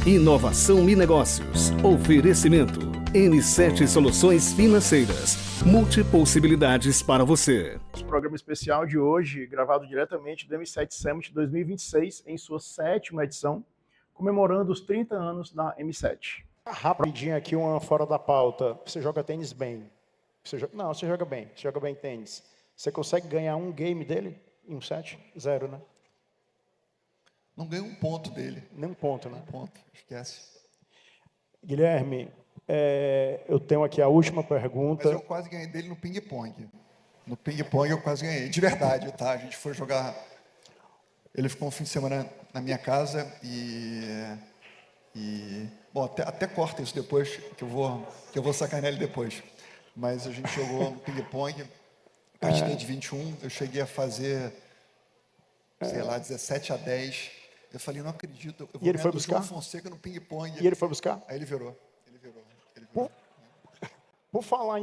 Inovação e Negócios. Oferecimento. N7 Soluções Financeiras. Multipossibilidades para você. O programa especial de hoje, gravado diretamente do M7 Summit 2026, em sua 7ª edição, comemorando os 30 anos da M7. Rapidinho aqui, uma fora da pauta. Você joga tênis bem? Não, você joga bem. Você joga bem tênis. Você consegue ganhar um game dele em um set? 0, né? Não ganhei um ponto dele. Nem um ponto, né? Um ponto, esquece. Guilherme, eu tenho aqui a última pergunta. Mas eu quase ganhei dele no ping-pong. No ping-pong eu quase ganhei. De verdade, tá? A gente foi jogar... Ele ficou um fim de semana na minha casa bom, até corta isso depois, que eu vou sacanear ele depois. Mas a gente jogou ping-pong, partida de 21, eu cheguei a fazer, sei lá, 17-10. Eu falei: não acredito, eu vou e ele ganhar foi do buscar? João Fonseca no ping-pong. E ele foi buscar? Aí ele virou. Por falar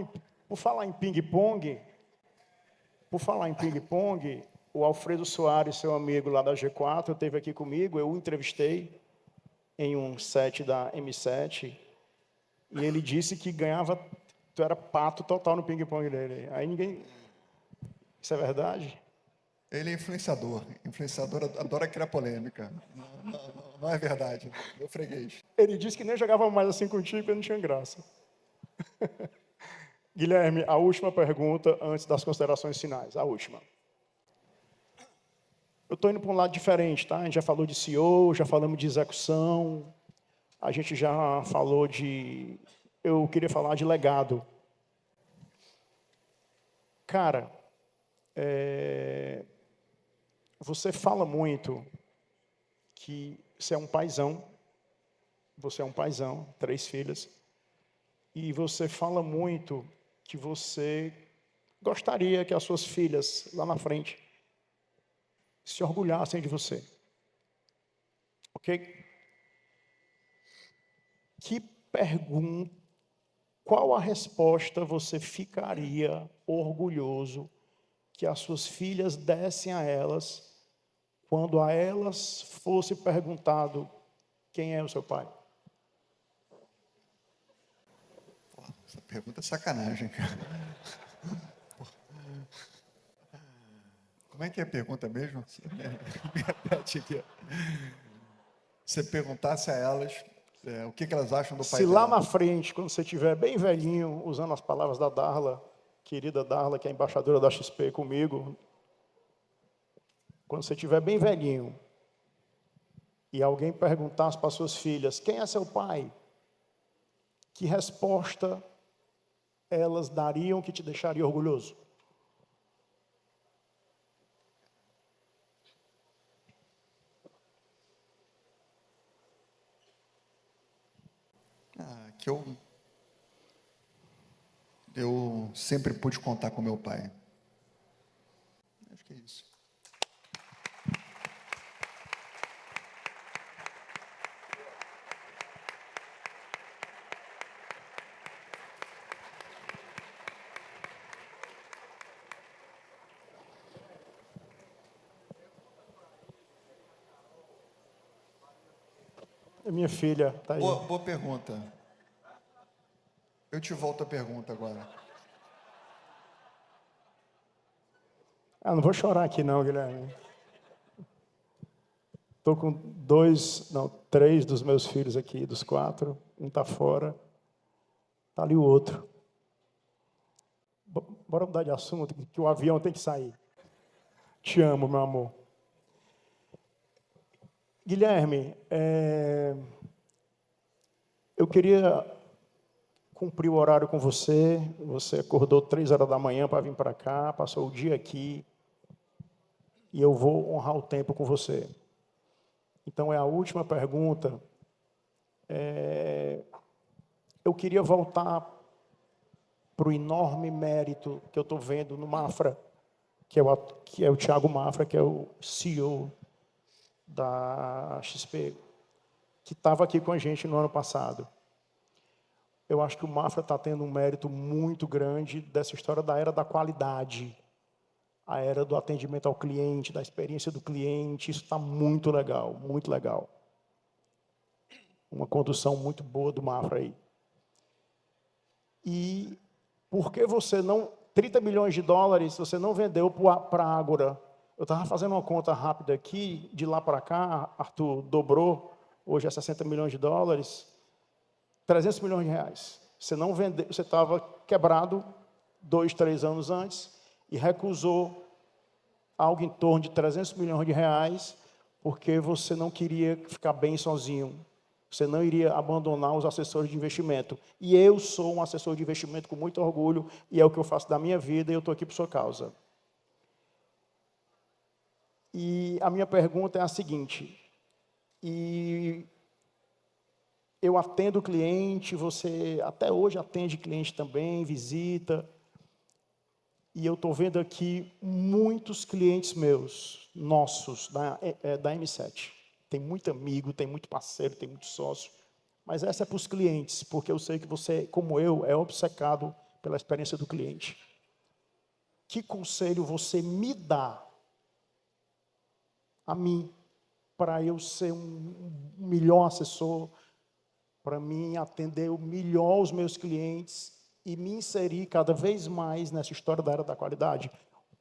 em ping-pong, o Alfredo Soares, seu amigo lá da G4, esteve aqui comigo, eu o entrevistei em um set da M7, e ele disse que ganhava, tu era pato total no ping-pong dele. Aí ninguém... Isso é verdade? Ele é influenciador. Influenciador adora criar polêmica. Não é verdade. Meu freguês. Ele disse que nem jogava mais assim contigo, porque não tinha graça. Guilherme, a última pergunta antes das considerações finais. A última. Eu estou indo para um lado diferente, tá? A gente já falou de CEO, já falamos de execução, a gente já falou de... Eu queria falar de legado. Cara, você fala muito que você é um paizão, 3 filhas, e você fala muito que você gostaria que as suas filhas, lá na frente, se orgulhassem de você. Ok? Qual a resposta você ficaria orgulhoso que as suas filhas dessem a elas quando a elas fosse perguntado quem é o seu pai? Essa pergunta é sacanagem, cara. Como é que é a pergunta mesmo? Me repete aqui. Você perguntasse a elas o que elas acham do pai Se dela. lá na frente, quando você estiver bem velhinho, usando as palavras da Darla, querida Darla, que é embaixadora da XP comigo, quando você estiver bem velhinho, e alguém perguntasse para suas filhas, quem é seu pai? Que resposta elas dariam que te deixaria orgulhoso? Que eu sempre pude contar com meu pai. Acho que é isso. Minha filha está aí. Boa pergunta. Eu te volto a pergunta agora. Não vou chorar aqui não, Guilherme. Estou com 3 dos meus filhos aqui, dos 4. Um está fora. Está ali o outro. Bora mudar de assunto, que o avião tem que sair. Te amo, meu amor. Guilherme, eu queria cumprir o horário com você. Você acordou 3 horas da manhã para vir para cá, passou o dia aqui, e eu vou honrar o tempo com você. Então, é a última pergunta. Eu queria voltar para o enorme mérito que eu estou vendo no Mafra, que é o Thiago Mafra, que é o CEO da XP, que estava aqui com a gente no ano passado. Eu acho que o Mafra está tendo um mérito muito grande dessa história da era da qualidade, a era do atendimento ao cliente, da experiência do cliente. Isso está muito legal, muito legal. Uma condução muito boa do Mafra aí. E por que você não... 30 milhões de dólares você não vendeu para a Ágora? Eu estava fazendo uma conta rápida aqui, de lá para cá, Arthur, dobrou, hoje é 60 milhões de dólares, 300 milhões de reais. Você não vendeu, você estava quebrado 2, 3 anos antes e recusou algo em torno de 300 milhões de reais porque você não queria ficar bem sozinho. Você não iria abandonar os assessores de investimento. E eu sou um assessor de investimento com muito orgulho, e é o que eu faço da minha vida, e eu estou aqui por sua causa. E a minha pergunta é a seguinte, e eu atendo cliente, você até hoje atende cliente também, visita, e eu estou vendo aqui muitos clientes meus, nossos, da M7. Tem muito amigo, tem muito parceiro, tem muito sócio, Mas essa é para os clientes, porque eu sei que você, como eu, é obcecado pela experiência do cliente. Que conselho você me dá a mim para eu ser um melhor assessor, para mim atender melhor os meus clientes e me inserir cada vez mais nessa história da área da qualidade?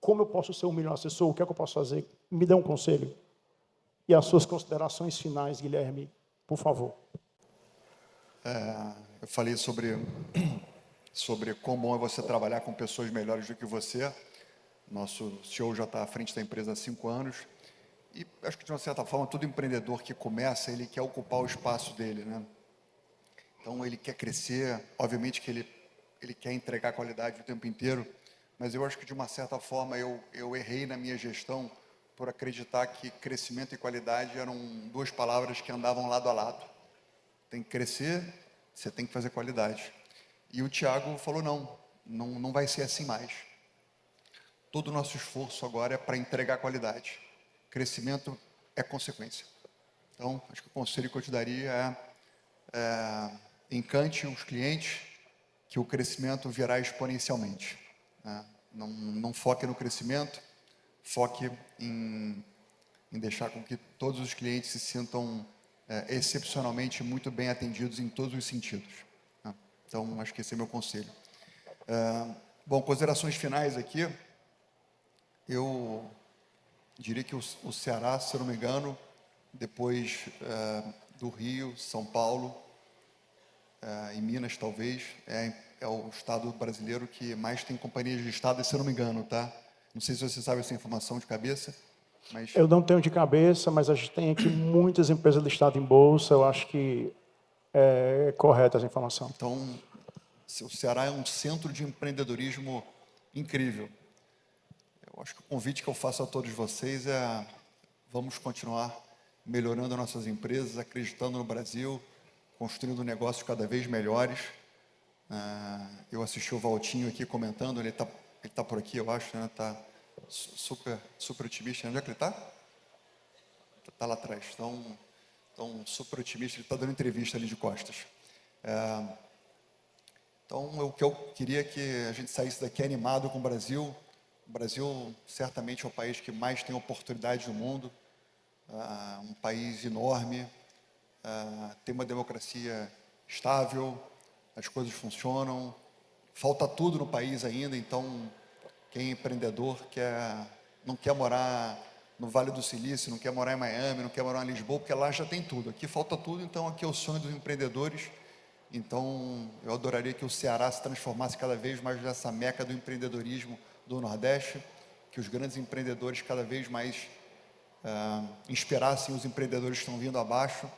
Como eu posso ser um melhor assessor? O que é que eu posso fazer? Me dê um conselho. E as suas considerações finais, Guilherme, por favor. Eu falei sobre como é você trabalhar com pessoas melhores do que você. Nosso CEO já está à frente da empresa há 5 anos. E acho que, de uma certa forma, todo empreendedor que começa, ele quer ocupar o espaço dele, né? Então, ele quer crescer. Obviamente que ele quer entregar qualidade o tempo inteiro. Mas eu acho que, de uma certa forma, eu errei na minha gestão por acreditar que crescimento e qualidade eram 2 palavras que andavam lado a lado. Tem que crescer, você tem que fazer qualidade. E o Thiago falou, não vai ser assim mais. Todo o nosso esforço agora é para entregar qualidade. Crescimento é consequência. Então, acho que o conselho que eu te daria é encante os clientes, que o crescimento virá exponencialmente. Né? Não foque no crescimento, foque em deixar com que todos os clientes se sintam excepcionalmente muito bem atendidos em todos os sentidos. Né? Então, acho que esse é meu conselho. Bom, considerações finais aqui. Eu diria que o Ceará, se eu não me engano, depois do Rio, São Paulo e Minas, talvez, é o estado brasileiro que mais tem companhias de estado, se eu não me engano, tá? Não sei se você sabe essa informação de cabeça, mas... Eu não tenho de cabeça, mas a gente tem aqui muitas empresas listadas em bolsa, eu acho que é correta essa informação. Então, o Ceará é um centro de empreendedorismo incrível. Eu acho que o convite que eu faço a todos vocês é: vamos continuar melhorando nossas empresas, acreditando no Brasil, construindo negócios cada vez melhores. Eu assisti o Valtinho aqui comentando, ele tá por aqui, eu acho, né? Tá super otimista. Onde é que ele está? Está lá atrás. Então, super otimista, ele está dando entrevista ali de costas. Então, o que eu queria é que a gente saísse daqui animado com o Brasil. O Brasil, certamente, é o país que mais tem oportunidades no mundo. Um país enorme, tem uma democracia estável, as coisas funcionam, falta tudo no país ainda, então quem é empreendedor não quer morar no Vale do Silício, não quer morar em Miami, não quer morar em Lisboa, porque lá já tem tudo. Aqui falta tudo, então aqui é o sonho dos empreendedores. Então eu adoraria que o Ceará se transformasse cada vez mais nessa meca do empreendedorismo do Nordeste, que os grandes empreendedores cada vez mais inspirassem os empreendedores que estão vindo abaixo,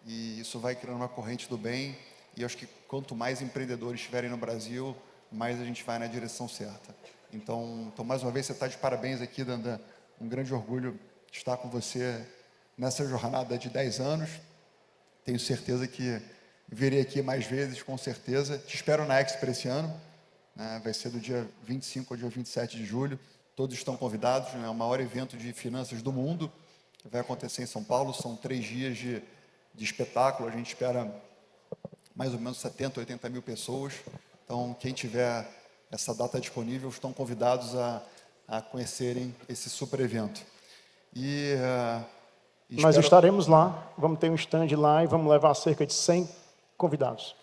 e isso vai criando uma corrente do bem. E eu acho que quanto mais empreendedores estiverem no Brasil, mais a gente vai na direção certa. Então mais uma vez, você está de parabéns aqui, Dandan. Um grande orgulho estar com você nessa jornada de 10 anos. Tenho certeza que virei aqui mais vezes, com certeza. Te espero na Expo esse ano. Vai ser do dia 25 ao dia 27 de julho. Todos estão convidados. É o maior evento de finanças do mundo. Vai acontecer em São Paulo. São 3 dias de espetáculo. A gente espera mais ou menos 70, 80 mil pessoas. Então, quem tiver essa data disponível, estão convidados a conhecerem esse super evento. Nós estaremos lá, vamos ter um stand lá e vamos levar cerca de 100 convidados.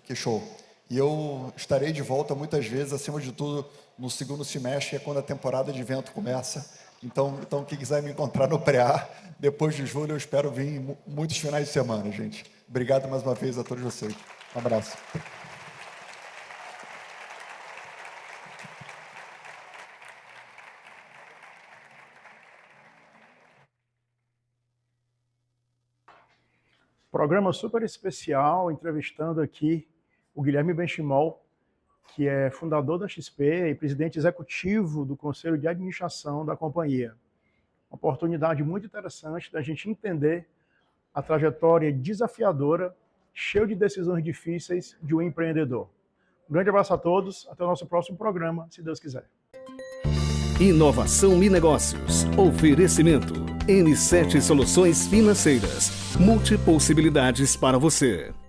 Que show. E eu estarei de volta muitas vezes, acima de tudo, no segundo semestre, que é quando a temporada de evento começa. Então quem quiser me encontrar no pré-A, depois de julho, eu espero vir em muitos finais de semana, gente. Obrigado mais uma vez a todos vocês. Um abraço. Programa super especial, entrevistando aqui o Guilherme Benchimol, que é fundador da XP e presidente executivo do Conselho de Administração da companhia. Uma oportunidade muito interessante da gente entender a trajetória desafiadora, cheia de decisões difíceis de um empreendedor. Um grande abraço a todos, até o nosso próximo programa, se Deus quiser. Inovação e Negócios. Oferecimento. N7 Soluções Financeiras. Multipossibilidades para você.